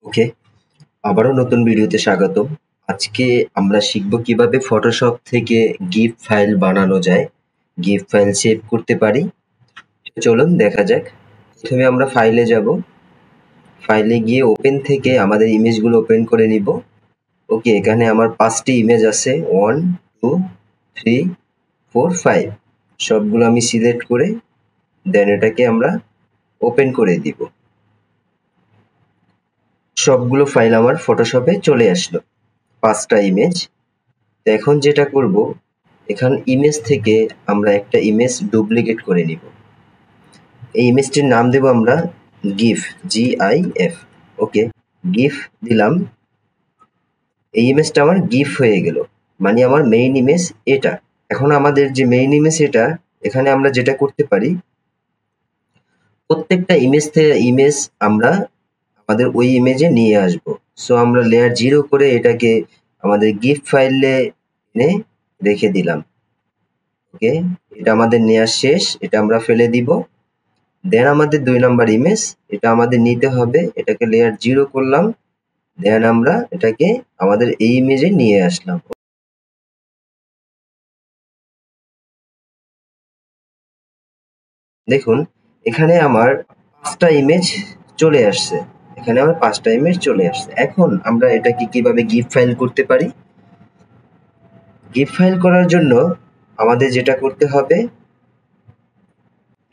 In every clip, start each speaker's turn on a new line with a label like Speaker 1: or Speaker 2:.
Speaker 1: ওকে, আবারও নতুন ভিডিওতে স্বাগতম। আজকে আমরা শিখব কিভাবে ফটোশপ থেকে গিফ ফাইল বানানো যায়, গিফ ফাইল সেভ করতে পারি। চলুন দেখা যাক। প্রথমে আমরা ফাইলে যাব, ফাইলে গিয়ে ওপেন থেকে আমাদের ইমেজগুলো ওপেন করে নিব। ওকে, এখানে আমার 5টি ইমেজ আছে, 1 2 3 4 5। সবগুলো আমি সিলেক্ট করে দেন এটাকে আমরা ওপেন করে দিব। সবগুলো ফাইল আমার ফটোশপে চলে আসলো, 5টা ইমেজ। তো এখন যেটা করব, এখান ইমেজ থেকে আমরা একটা ইমেজ ডুপ্লিকেট করে নিব। এই ইমেজটির নাম দেব আমরা গিফ, GIF। ওকে, গিফ দিলাম। এই ইমেজটা আমার গিফ হয়ে গেল, মানে আমার মেইন ইমেজ এটা। এখন আমাদের যে মেইন ইমেজ এটা, এখানে আমরা যেটা করতে পারি, প্রত্যেকটা ইমেজ আমরা আমাদের ওই ইমেজে নিয়ে আসব। সো আমরা লেয়ার 0 করে এটাকে আমাদের গিফ ফাইলে এনে রেখে দিলাম। ওকে, এটা আমাদের নেওয়া শেষ, এটা আমরা ফেলে দিব। দেন আমাদের 2 নাম্বার ইমেজ, এটা আমাদের নিতে হবে, এটাকে লেয়ার 0 করলাম। দেন আমরা এটাকে আমাদের এই ইমেজে নিয়ে আসলাম। দেখুন এখানে আমার 5টা ইমেজ চলে আসছে, এখানে আমার 5টা ইমেজ চলে আসছে। এখন আমরা এটাকে কিভাবে গিফ ফাইল করতে পারি? গিফ ফাইল করার জন্য আমাদের যেটা করতে হবে,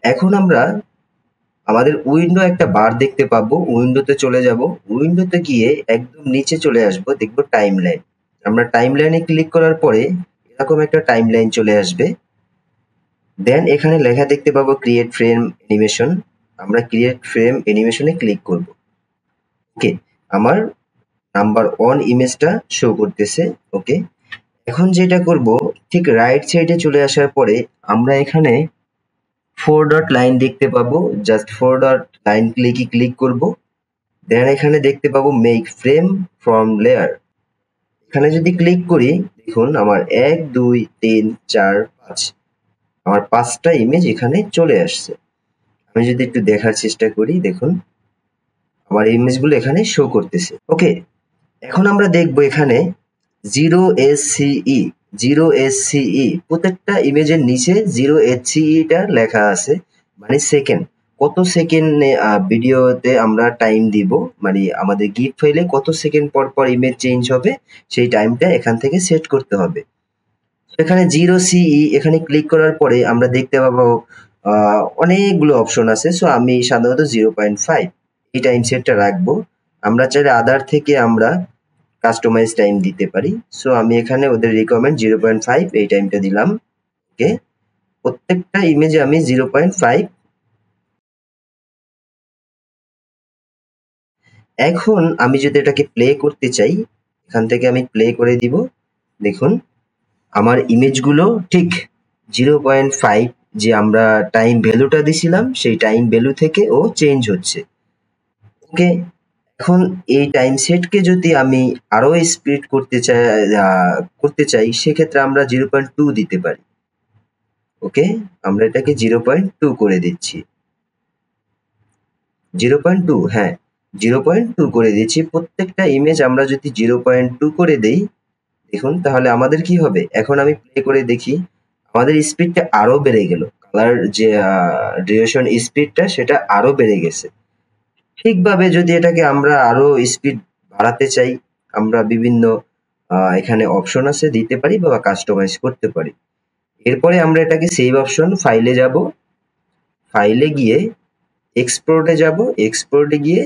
Speaker 1: এখন আমরা আমাদের উইন্ডো একটা বার দেখতে পাবো, উইন্ডোতে চলে যাব। উইন্ডোতে গিয়ে একদম নিচে চলে আসবো, দেখবো টাইমলাইন। আমরা টাইমলাইনে ক্লিক করার পরে এরকম একটা টাইমলাইন চলে আসবে। দেন এখানে লেখা দেখতে পাবো ক্রিয়েট ফ্রেম অ্যানিমেশন। আমরা ক্রিয়েট ফ্রেম অ্যানিমেশনে ক্লিক করব। ওকে, আমার নাম্বার 1 ইমেজটা শো করতেছে। ওকে, এখন যেটা করব, ঠিক রাইট সাইডে চলে আসার পরে আমরা এখানে 4 ডট লাইন দেখতে পাবো, জাস্ট 4 ডট লাইন ক্লিক করব। দেন এখানে দেখতে পাবো মেক ফ্রেম ফ্রম লেয়ার। এখানে যদি ক্লিক করি, দেখুন আমার 1 2 3 4 5, আমার 5টা ইমেজ এখানে চলে আসছে। আমি যদি একটু দেখার চেষ্টা করি, দেখুন আমার ইমেজগুলো এখানে শো করতেছে। ওকে, এখন আমরা দেখব এখানে 0SCE প্রত্যেকটা ইমেজের নিচে 0HCE টা লেখা আছে, মানে সেকেন্ড। কত সেকেন্ডে ভিডিওতে আমরা টাইম দিব, মানে আমাদের গিফ ফাইলে কত সেকেন্ড পর পর ইমেজ চেঞ্জ হবে, সেই টাইমটা এখান থেকে সেট করতে হবে। এখানে 0CE এখানে ক্লিক করার পরে আমরা দেখতে পাবো অনেকগুলো অপশন আছে। সো আমি সাধারণত 0.5 এই টাইম সেটটা রাখবো। আমরা চাইলে আদার থেকে আমরা কাস্টমাইজ টাইম দিতে পারি। সো আমি এখানে ওদের রিকমেন্ড 0.5 এই টাইমটা দিলাম। ওকে, প্রত্যেকটা ইমেজে আমি 0.5। এখন আমি যদি এটাকে প্লে করতে চাই, এখান থেকে আমি প্লে করে দিব। দেখুন আমার ইমেজগুলো ঠিক 0.5 যে আমরা টাইম ভ্যালুটা দিছিলাম, সেই টাইম ভ্যালু থেকে ও চেঞ্জ হচ্ছে। ওকে, এখন এই টাইম সেটকে যদি আমি আরো স্পিড করতে চাই সেক্ষেত্রে আমরা 0.2 দিতে পারি। ওকে, আমরা এটাকে 0.2 করে দিচ্ছি। 0.2, হ্যাঁ 0.2 করে দিচ্ছি। প্রত্যেকটা ইমেজ আমরা যদি 0.2 করে দেই, দেখুন তাহলে আমাদের কি হবে। এখন আমি প্লে করে দেখি, আমাদের স্পিডটা আরো বেড়ে গেল, কালার যে ডিউরেশন স্পিডটা সেটা আরো বেড়ে গেছে। ঠিকভাবে যদি এটাকে আমরা আরো স্পিড বাড়াতে চাই, আমরা বিভিন্ন এখানে অপশন আছে, দিতে পারি বা কাস্টমাইজ করতে পারি। এরপরে আমরা এটাকে সেভ অপশন, ফাইলে যাব, ফাইলে গিয়ে এক্সপোর্টে যাব, এক্সপোর্টে গিয়ে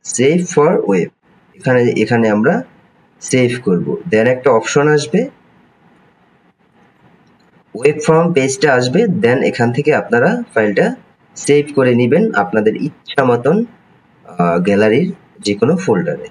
Speaker 1: সেভ ফর ওয়েব, এখানে আমরা সেভ করব। দেন একটা অপশন আসবে, ওয়েব ফর্ম পেজটা আসবে। দেন এখান থেকে আপনারা ফাইলটা সেভ করে নেবেন আপনাদের ইচ্ছা মতন গ্যালারির যে কোনো ফোল্ডারে।